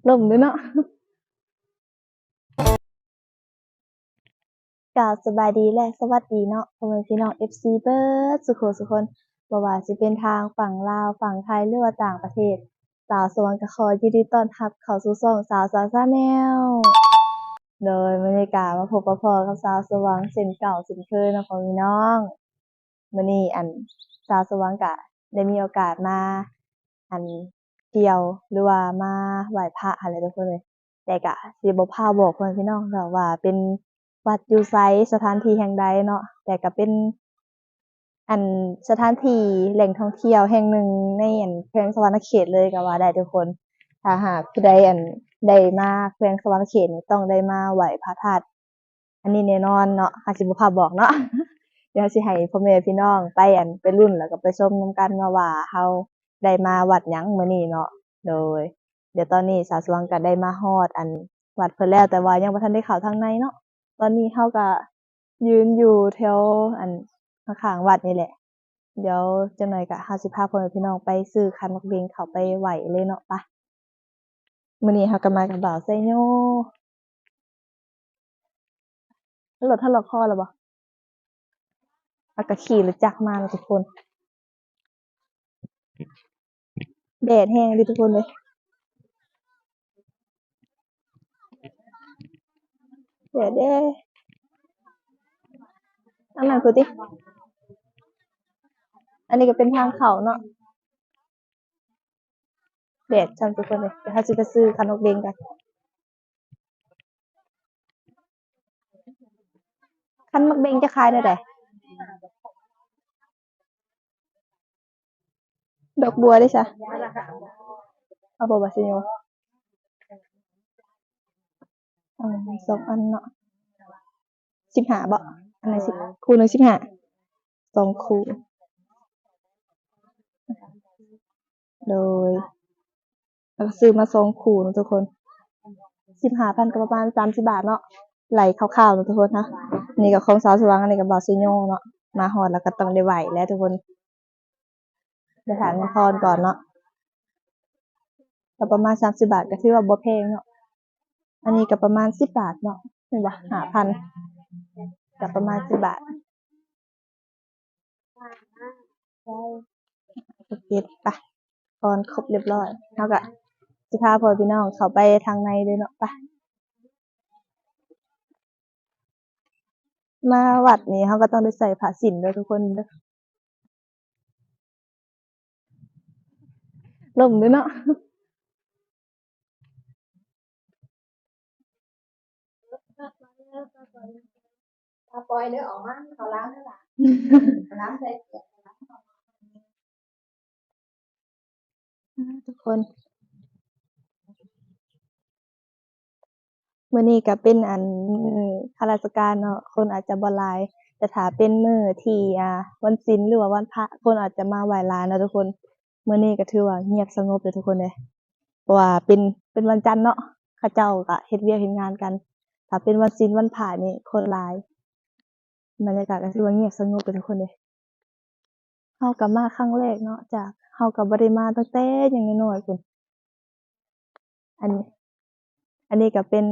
ล่มเด้อเนาะกราบสบายดีและสวัสดีเนาะพ่อแม่พี่น้อง FC เบิดสุขสุขคนบ่ว่าสิเป็นทางฝั่งลาวฝั่งไทยหรือว่าต่างประเทศสาวสวรรค์ก็ขอยินดีต้อนรับเข้าสู่ช่องสาวชาแนลโดยบรรยากาศมาพบปะกับสาวสว่างเช่นเก่าเช่นเคยเนาะพ่อพี่น้องมื้อนี้สาวสว่างก็ได้มีโอกาสมาอันเที่ยวหรือว่ามาไหว้พระหั้นแหละทุกคนเอ้ยแต่ก็สิบ่พาบอกพ่อแม่พี่น้องดอกว่าเป็นวัดอยู่ไสสถานที่แห่งใดเนาะแต่ก็เป็นอันสถานที่แหล่งท่องเที่ยวแห่งหนึ่งในแขวงสะหวรรณเขตเลยก็ว่าได้ทุกคนถ้าหากผู้ใดได้มาแขวงสะหวรรณเขตนี่ต้องได้มาไหว้พระธาตุอันนี้แน่นอนเนาะอาจสิบ่พาบอกเนาะ เดี๋ยวสิให้พ่อแม่พี่น้องไปลุ้นแล้วก็ไปชมนำกันว่าเราได้มาวัดหยังมื้อนี้เนาะโดยเดี๋ยวตอนนี้สาวสว่างก็ได้มาฮอดวัดเพิ่นแล้วแต่ว่ายังบ่ทันได้เข้าทางในเนาะตอนนี้เราก็ยืนอยู่แถวข้างๆวัดนี่แหละเดี๋ยวจักหน่อยก็เราสิพาพ่อแม่พี่น้องไปซื้อขันหมากเบงเข้าไปไหว้เลยเนาะไปมื้อนี้เราก็มากับบ่าวไซโยรถถลอกคอแล้วบ่แล้วก็ขี่รถจักรมาแล้วทุกคนแดดแรงเด้อทุกคนเอ้ยแดดเด้ อันนั้นคือติอันนี้ก็เป็นทางเขาเนาะแดดช่ำทุกคนเลยเดี๋ยวเราจะไปซื้อขนมเบงกันคันมักเบงจะขายได้ไดดอกบัวได้ซะเอาบ่บ่สิโยสองอันเนาะ15บ่อันไหนสิคู่หนึง15สองคู่โดยแล้วก็ซื้อมาสองคู่เนาะทุกคน15,000ก็ประมาณ30บาทเนาะไหลคร่าวๆเนาะทุกคนนะนี่ก็ของสาวสว่างอันนี้ก็บ่าวซิโยเนาะมาฮอดแล้วก็ต้องได้ไหว้แล้วทุกคนไปถามเงินทอนก่อนเนาะก็ประมาณ30บาทก็ถือว่าบ่แพงเนาะอันนี้ก็ประมาณ10บาทเนาะแม่นบ่5,000ก็ประมาณ10บาทโอเคไปทอนครบเรียบร้อยเราก็สิพาพ่อพี่น้องเข้าไปทางในเลยเนาะไปมาวัดนี้เราก็ต้องได้ใส่ผ้าสิ้นเด้อทุกคนเด้อล่มเด้อเนาะถ้าปล่อยเด้อออกมาเขาล้างเด้อล่ะล้างใส่เกลือทุกคนมื้อนี้ก็เป็นข้าราชการเนาะคนอาจจะบ่หลายแต่ถ้าเป็นมื้อที่วันศีลหรือว่าวันพระคนอาจจะมาไหว้หลายเนาะทุกคนมื้อนี้ก็ถือว่าเงียบสงบเด้อทุกคนเด้อเพราะว่าเป็นวันจันทร์เนาะเขาเจ้าก็เฮ็ดเวียกเฮ็ดงานกันถ้าเป็นวันศีลวันพระนี่คนหลายบรรยากาศก็ถือว่าเงียบสงบเด้อทุกคนเด้เราก็มาครั้งแรกเนาะจากเราก็บ่ได้มาตั้งแต่ยังน้อยๆพู้นอันนี้ อันนี้ก็เป็น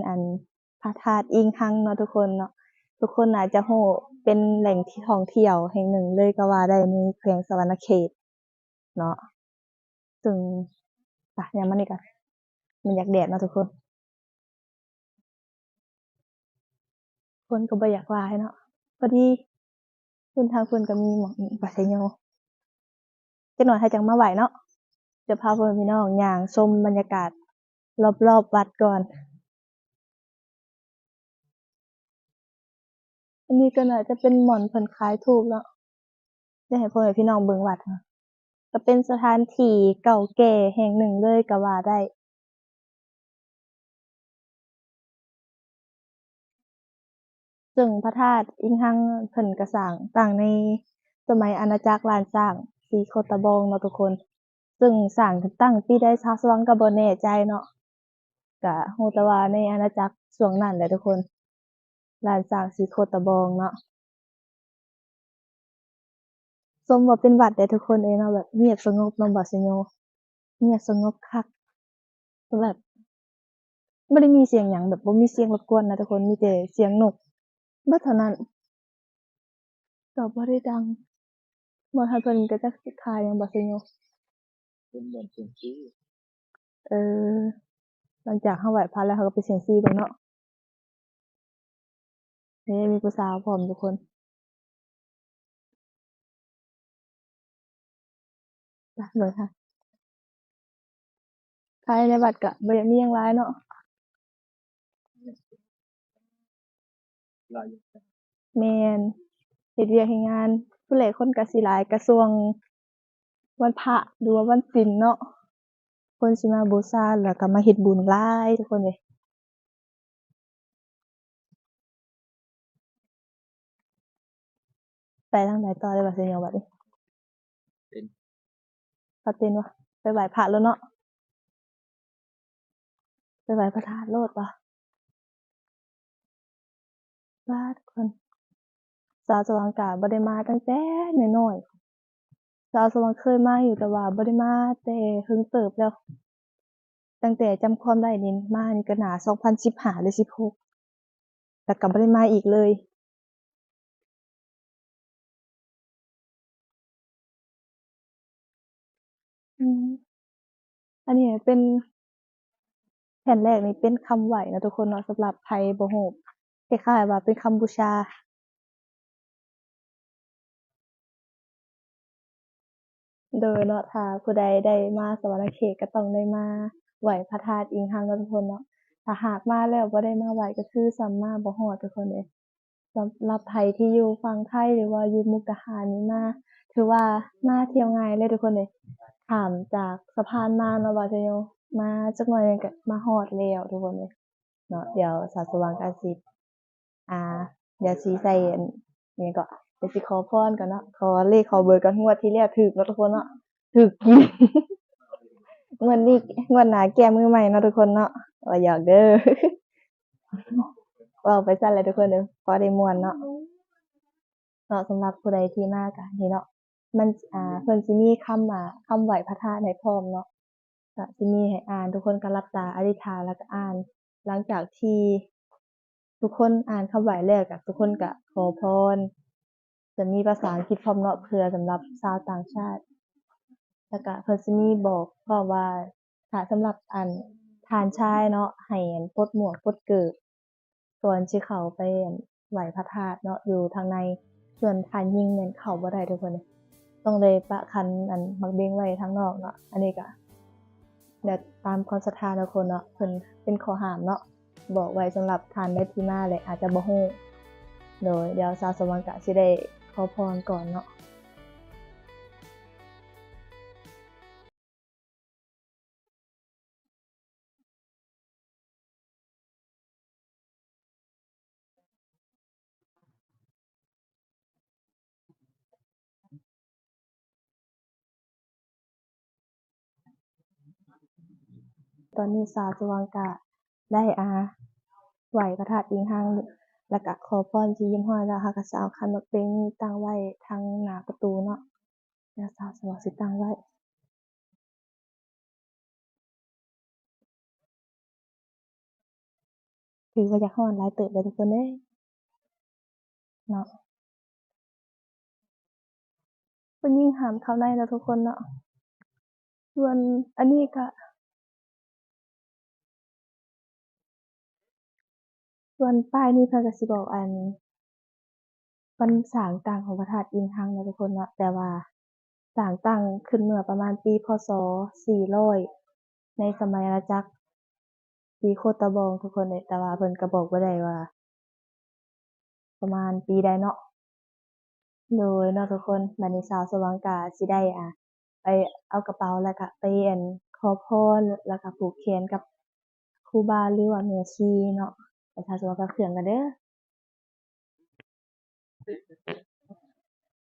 พระธาตุอิงคังเนาะทุกคนเนาะทุกคนน่าจะรู้เป็นแหล่งที่ท่องเที่ยวแห่งหนึ่งเลยก็ว่าได้ในแขวงสะหวรรณเขตเนาะซึ่งไปยามมานี่กันมันอยากแดดเนาะทุกคนคนก็บ่อยากหลายเนาะพอดีเพิ่นทางเพิ่นก็มีหม้องปัสไชโยจักหน่อยเราจั่งมาไหว้เนาะจะพาพ่อแม่พี่น้องย่างชมบรรยากาศรอบๆวัดก่อนอันนี้ก็น่าจะเป็นหม้องเพิ่นขายธูปเนาะเดี๋ยวให้พ่อแม่พี่น้องเบิ่งวัดเนาะก็เป็นสถานที่เก่าแก่แห่งหนึ่งเลยก็ว่าได้ ซึ่งพระธาตุอิงหังเพิ่นก็สร้างตั้งในสมัยอาณาจักรล้านช้างศรีโคตะบองเนาะทุกคนซึ่งสร้างขึ้นตั้งปีใดชาวสวนก็บ่แน่ใจเนาะก็รู้แต่ว่าในอาณาจักรช่วงนั้นแหละทุกคนล้านช้างศรีโคตะบองเนาะสมว่าเป็นวัดเดะทุกคนเนาะแบบเงียบสงบเนาะบ่ซิโยเงียบสงบคักแบบ บ่ได้มีเสียงหยังแบบบ่มีเสียงรบกวนนะทุกคนมีแต่เสียงนกเบิดเท่านั้นก็บ่ได้ดังบ่ทันเพิ่นก็จักสิขายหยังบ่ซิโยเป็นบ่อนเซียมซี เออหลังจากเฮาไหว้พระแล้วเขาก็ไปเสี่ยงซี้เบิ่งเนาะนี่มีผู้สาวพร้อมทุกคนไปเบิ่งค่ะภายในวัดก็บ่ได้มีหยังหลายเนาะ ลายอยู่ แม่นเฮ็ดเวียกเฮ็ดงานผู้ใดคนก็สิหลายก็ช่วงวันพระหรือว่าวันศีลเนาะคนสิมาบูชาแล้วก็มาเฮ็ดบุญหลายทุกคนเอ้ยไปทางใดต่อเด้อบัดซิโยบัดนี้ เป็น เขาเต้นบ่ไปไหว้พระแล้วเนาะไปไหว้พระธาตุโลดบ่ว่าทุกคนสาวสว่างกาบ่ได้มาตั้งแต่น้อยๆสาวสว่างเคยมาอยู่แต่ว่าบ่ได้มาแต่เฮิงเติบแล้วตั้งแต่จำความได้นี่มานี่ก็น่า2015หรือ16แล้วก็บ่ได้มาอีกเลยอืมอันนี้เป็นแผ่นแรกนี่เป็นคำไหว้นะทุกคนเนาะสำหรับไผบ่ฮู้คล้ายๆว่าเป็นคำบูชาโดยเนาะถ้าผู้ใดได้มาสวรรณเขตก็ต้องได้มาไหว้พระธาตุอิงหังเนาะทุกคนเนาะถ้าหากมาแล้วบ่ได้มาไหว้ก็คือซ้ำมาบ่ฮอดทุกคนเอ้ย สำหรับไผที่อยู่ฝั่งไทยหรือว่าอยู่มุกดาหารนี่มาถือว่ามาเที่ยวง่ายเลยทุกคนเลยข้ามจากสะพานมาเนาะบ่าวชะโยมาจักหน่อยหนึ่งก็มาฮอดแล้วทุกคนเลยเนาะเดี๋ยวสาวสว่างก็สิอ่าเดี๋ยวสิใส่อันอิหยังก็เดี๋ยวสิขอพรก่อนเนาะขอเลขขอเบอร์ก่อนงวดที่แล้วถูกเนาะทุกคนเนาะถูกกิน งวดนี้งวดหน้าแก้มือใหม่เนาะทุกคนเนาะว่าหยอกเด้อ เว้าไปซั่นแหละทุกคนเด้อพอได้ม่วนเนาะ เนาะสำหรับผู้ใดที่มาก็นี่เนาะมันเพิ่นสิมีคำไหว้พระธาตุให้พร้อมเนาะก็สิมีให้อ่านทุกคนก็หลับตาอธิษฐานแล้วก็อ่านหลังจากที่ทุกคนอ่านคำไหว้แล้วก็ทุกคนก็ขอพรจะมีภาษาอังกฤษพร้อมเนาะเพื่อสำหรับชาวต่างชาติแล้วก็เพิ่นสิมีบอกพร้อมว่าถ้าสำหรับทานชายเนาะให้ปลดหมวกปลดเกิบก่อนสิเข้าไปไหว้พระธาตุเนาะอยู่ทางในส่วนทานหญิงนั้นเข้าบ่ได้ทุกคนเดะต้องเลยปะคันมักเบงไว้ทางนอกเนาะอันนี้ก็แบบตามความศรัทธาทุกคนเนาะเพิ่นเป็นข้อห้ามเนาะบอกไว้สำหรับทานได้ที่มาเลยอาจจะบ่ฮู้โดยเดี๋ยวสาวสว่างก็สิได้ขอพรก่อนเนาะ ตอนนี้สาวสว่างก็ได้ไหว้พระธาตุอิงหังแล้วก็ขอพรที่เรียบร้อยแล้วค่ะก็สิเอาขันหมากเก๋งตั้งไว้ทางหน้าประตูเนาะเดี๋ยวสาวสว่างสิตั้งไว้ถือว่าอยากฮ้อนหลายเติบเลยทุกคนเอ้ยเนาะเพิ่นยิ่งห้ามเข้าในแล้วทุกคนเนาะส่วนอันนี้ก็ส่วนป้ายนี้เพิ่นก็สิบอกวันสร้างตั้งของพระธาตุอิงหังเนาะทุกคนเนาะแต่ว่าสร้างตั้งขึ้นเมื่อประมาณปีพ.ศ. 400ในสมัยอาณาจักรศรีโคตบองทุกคนเอ้ยแต่ว่าเพิ่นก็บอกบ่ได้ว่าประมาณปีใดเนาะโดยเนาะทุกคนบัดนี้สาวสว่างก็สิได้ไปเอากระเป๋าแล้วก็ไปขอพรแล้วก็ผูกแขนกับครูบาหรือว่าแม่ชีเนาะไปสาวสว่างพระเครื่องกันเด้อ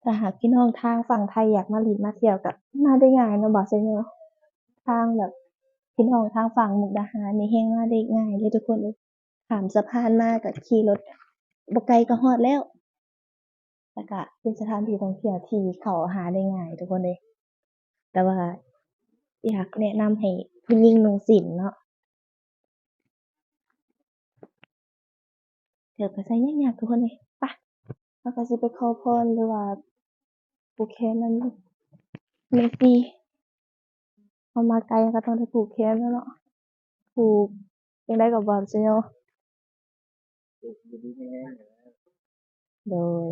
ถ้าหากพี่น้องทางฝั่งไทยอยากมาลินมาเที่ยวก็มาได้ง่ายเนาะบ่ซั้นเนาะทางแบบพี่น้องทางฝั่งมุกดาหารนี่แฮ่งมาได้ง่ายเลยทุกคนเอ้ยข้ามสะพานมาก็ขี่รถบ่ไกลก็ฮอดแล้วแล้วก็เป็นสถานที่ท่องเที่ยวที่เข้าหาได้ง่ายทุกคนเอ้ยแต่ว่าอยากแนะนำให้ผู้หญิงนุ่งสิญเนาะ เกิดไปใส่ยากๆทุกคนเลยไปเราก็สิไปขอพรหรือว่าผูกแขนนั่นเมสซี่เอามาไกลก็ต้องได้ผูกแขนแล้วเนาะผูกยังได้กับบอลซิโน ดูดีแน่ โดย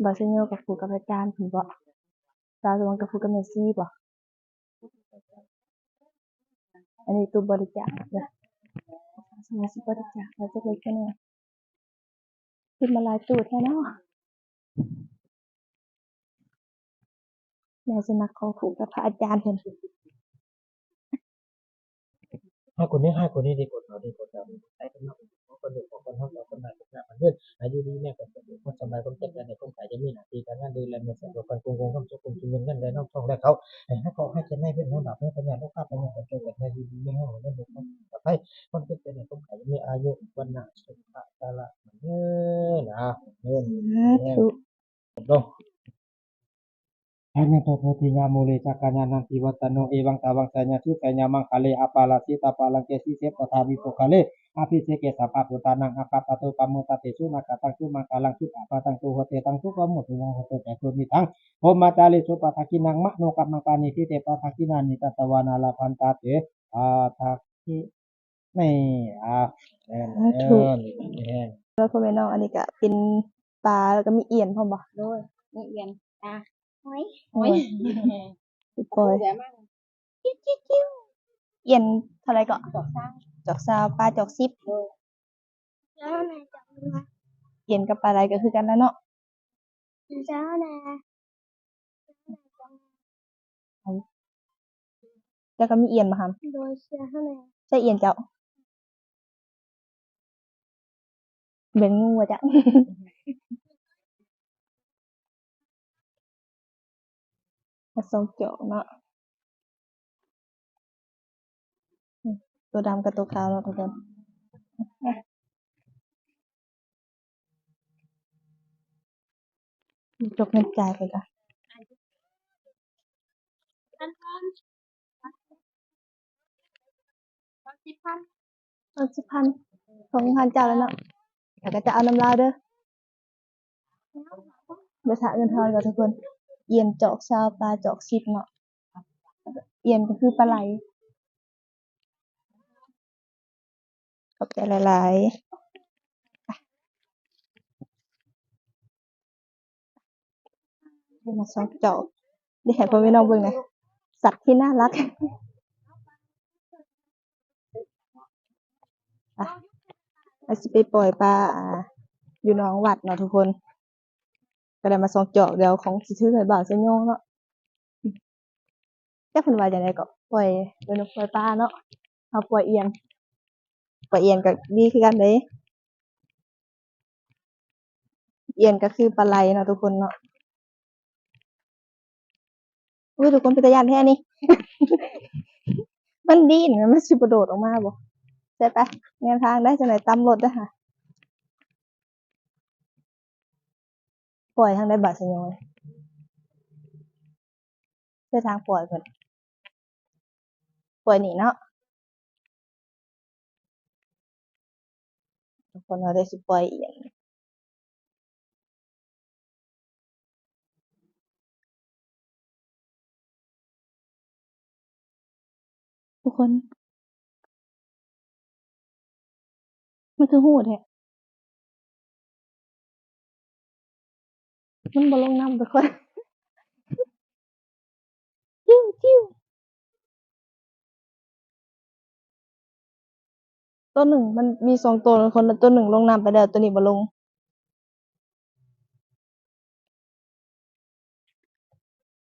บาร์เซโลกับผูกกับอาจารย์ผมบ่ซาสวงกับผูกกับเมสซี่บ่อันนี้ตู้บริจาคเด้อสมาชิกบริจาคเราจะเล็กแค่ไหนขึ้นมาหลายตู้แท้เนาะแม่จะมาขอผูกกับพระอาจารย์เพิ่น ให้คนนี้ดีกว่าเราดีกว่าเราได้กันมากคนดูของคนห้องเราคนไหนคนหน้าเพื่อนอายุดีแม่คนเป็นคนสบายคนเจ็บในคนขายจะมีหน้าที่การงานดูแลเงินเสียตัวคนคงต้องควบคุมเงินเงินได้นอกช่องได้เขาให้เขาให้เจนให้เพื่อนให้แบบให้ปัญญาลูกค้าปัญญาคนเกิดในดีไม่ห้องเล่นดูคนต่อไปคนเป็นในคนขายจะมีอายุวันหนาสุขภาพตลาดเงินเงิน สาธุ ลงอันนี้ตัวโพธิญาโมเลจักกัญญานันติวัตโนเอวังตาวังสัญญาทุสัญญามังคะเลอปาลาสิตาปาลังเกสิเสปทาวิโกคะเลอภิเสเกสัพพะปุตานังอปปะปะโตปะโมตติสุนักตังสุมังคลังสุปะปะตังสุโหเตตังสุปะโมตุยังโหเตแต่ตุมิทังโหมาจาริสุปะทักขินังมะโนกัมมังปานิทิเตปะทักขินานิกัตตวานาลาพันตาเตอาทักขินี่แน่น แล้วพ่อแม่น้องอันนี้ก็เป็นปลาแล้วก็มีเอียนพร้อมบ่ โดยนี่เอียนหอย โอ้ยสิปล่อย เดี๋ยวมา เอียนเท่าไหร่ก็ ดอกสร้าง จอกซาวปลาจอกซิบ แล้วนายจับมา เอียนกับปลาไหลก็คือกันแล้วเนาะ เจ้านาย แล้วก็มีเอียนมาท โดยเชื่อให้นาย ำใช่เอียนเจ้าเบิ่งงูว่าจ้ะ มาส่งเจาะเนาะตัวดำกับตัวขาวเนาะทุกคนจกเงินจ่ายไปก่อน 10,000 เอา10,000 2,000เจ้าแล้วเนาะแล้วก็จะเอาน้ำลาวเด้อเดี๋ยวถาเงินทอนก่อนทุกคน เอียนจอกซาวปลาจอกซิบเนาะเอียนก็คือปลาไหลขอบใจหลายๆให้มาส่งเจาะได้ให้พ่อแม่น้องเบิ่งหน่อยสัตว์ที่น่ารักอ่ะเราสิไปปล่อยปลาอยู่หนองวัดเนาะทุกคน ก็ได้มาส่งเจาะเดี๋ยวของสิถือให้บ่าวซะโยงเนาะจักเพิ่นว่าจังได๋ก็ปล่อยปล่อยปลาเนาะเอาปล่อยเอียนก็ดีคือกันเด้เอียนก็คือปลาไหลเนาะทุกคนเนาะอุ้ยทุกคนเป็นตาย้านแท้นี่ มันดิ้นมันสิบ่โดดออกมาบ่ใช่ปะแนวทางได้จังได๋ตำรถเด้อค่ะปล่อยทางใดบ่าวซะโยงเส้นทางปล่อยเพิ่นปล่อยนี่เนาะทุกคนเราได้สิปล่อยเอียนทุกคนมันคือหู้แท้มันบ่ลงน้ำทุกคน จิ้วๆตัวหนึ่งมันมี2ตัวทุกคนแล้วตัวหนึ่งลงน้ำไปแล้วตัวนี้บ่ลง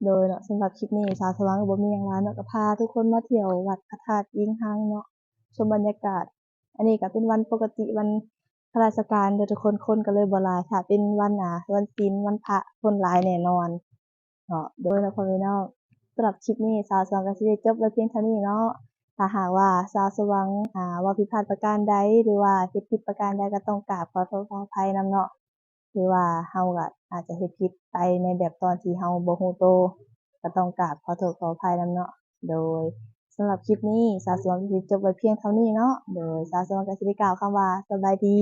โดยเนาะสำหรับคลิปนี้สาวสว่างก็บ่มีหยังหลายเนาะก็พาทุกคนมาเที่ยววัดพระธาตุยิงหังเนาะชมบรรยากาศ อันนี้ก็เป็นวันปกติวันข้าราชการเด้อทุกคนคนก็เลยบ่หลายถ้าเป็นวันวันศีลวันพระคนหลายแน่นอนเนาะโดยเนาะพ่อแม่น้องสำหรับคลิปนี้สาวสว่างก็สิได้จบไว้เพียงเท่านี้เนาะถ้าหากว่าสาวสว่างว่าผิดพลาดประการใดหรือว่าเฮ็ดผิดประการใดก็ต้องกราบขอโทษขออภัยนำเนาะหรือว่าเราก็อาจจะเฮ็ดผิดไปในแบบตอนที่เราบ่รู้โตก็ต้องกราบขอโทษขออภัยนำเนาะ โดยสำหรับคลิปนี้สาวสวนก็สิจบไว้เพียงเท่านี้เนาะโดยสาวสวนก็สิได้กล่าวคำว่าสบายดี